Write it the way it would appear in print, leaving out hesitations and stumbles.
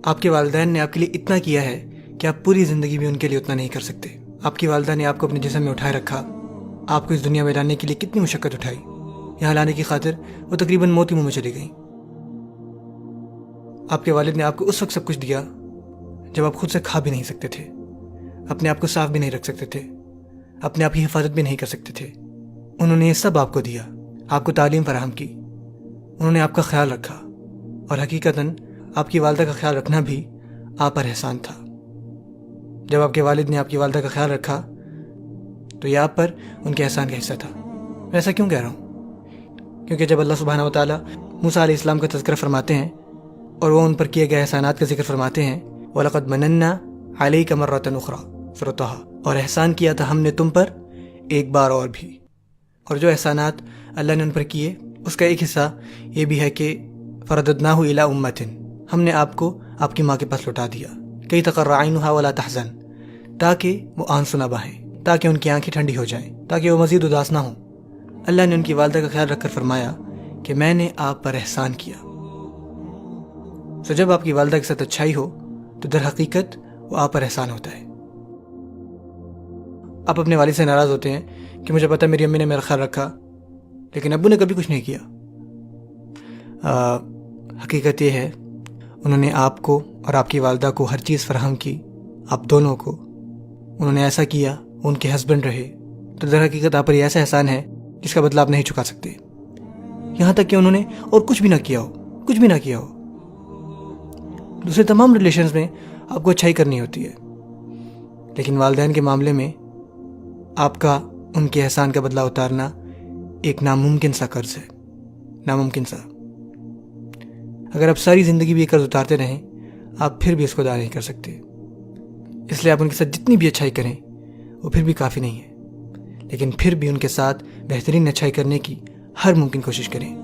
آپ کے والدین نے آپ کے لیے اتنا کیا ہے کہ آپ پوری زندگی بھی ان کے لیے اتنا نہیں کر سکتے۔ آپ کی والدہ نے آپ کو اپنے جسم میں اٹھائے رکھا، آپ کو اس دنیا میں لانے کے لیے کتنی مشقت اٹھائی، یہاں لانے کی خاطر وہ تقریباً موت منہ میں چلی گئیں۔ آپ کے والد نے آپ کو اس وقت سب کچھ دیا جب آپ خود سے کھا بھی نہیں سکتے تھے، اپنے آپ کو صاف بھی نہیں رکھ سکتے تھے، اپنے آپ کی حفاظت بھی نہیں کر سکتے تھے۔ انہوں نے یہ سب آپ کو دیا، آپ کو تعلیم فراہم کی، انہوں نے آپ کا خیال رکھا، اور حقیقتاً آپ کی والدہ کا خیال رکھنا بھی آپ پر احسان تھا۔ جب آپ کے والد نے آپ کی والدہ کا خیال رکھا تو یہ آپ پر ان کے احسان کا حصہ تھا۔ میں ایسا کیوں کہہ رہا ہوں؟ کیونکہ جب اللہ سبحانہ وتعالیٰ موسیٰ علیہ السلام کا تذکرہ فرماتے ہیں اور وہ ان پر کیے گئے احسانات کا ذکر فرماتے ہیں، وَلَقَدْ مَنَنَّا عَلَيْكَ مَرَّةً أُخْرَى سورۃ طٰہٰ، اور احسان کیا تھا ہم نے تم پر ایک بار اور بھی۔ اور جو احسانات اللہ نے ان پر کیے اس کا ایک حصہ یہ بھی ہے کہ فَرَدَدْنَاهُ إِلَىٰ أُمَّةٍ، ہم نے آپ کو آپ کی ماں کے پاس لوٹا دیا، كَيْ تَقَرَّ عَيْنُهَا وَلَا تَحْزَنَ، تاکہ وہ آنسو نہ بہائیں، تاکہ ان کی آنکھیں ٹھنڈی ہو جائیں، تاکہ وہ مزید اداس نہ ہوں۔ اللہ نے ان کی والدہ کا خیال رکھ کر فرمایا کہ میں نے آپ پر احسان کیا۔ جب آپ کی والدہ کے ساتھ اچھائی ہو تو در حقیقت وہ آپ پر احسان ہوتا ہے۔ آپ اپنے والد سے ناراض ہوتے ہیں کہ مجھے پتہ میری امی نے میرا خیال رکھا لیکن ابو نے کبھی کچھ نہیں کیا۔ حقیقت یہ ہے انہوں نے آپ کو اور آپ کی والدہ کو ہر چیز فراہم کی، آپ دونوں کو انہوں نے ایسا کیا، ان کے ہسبینڈ رہے، تو در حقیقت آپ پر یہ ایسا احسان ہے جس کا بدلہ آپ نہیں چکا سکتے، یہاں تک کہ انہوں نے اور کچھ بھی نہ کیا ہو، کچھ بھی نہ کیا ہو۔ دوسرے تمام ریلیشنز میں آپ کو اچھائی کرنی ہوتی ہے، لیکن والدین کے معاملے میں آپ کا ان کے احسان کا بدلہ اتارنا ایک ناممکن سا قرض ہے، ناممکن سا۔ اگر آپ ساری زندگی بھی یہ قرض اتارتے رہیں آپ پھر بھی اس کو ادا نہیں کر سکتے، اس لیے آپ ان کے ساتھ جتنی بھی اچھائی کریں وہ پھر بھی کافی نہیں ہے، لیکن پھر بھی ان کے ساتھ بہترین اچھائی کرنے کی ہر ممکن کوشش کریں۔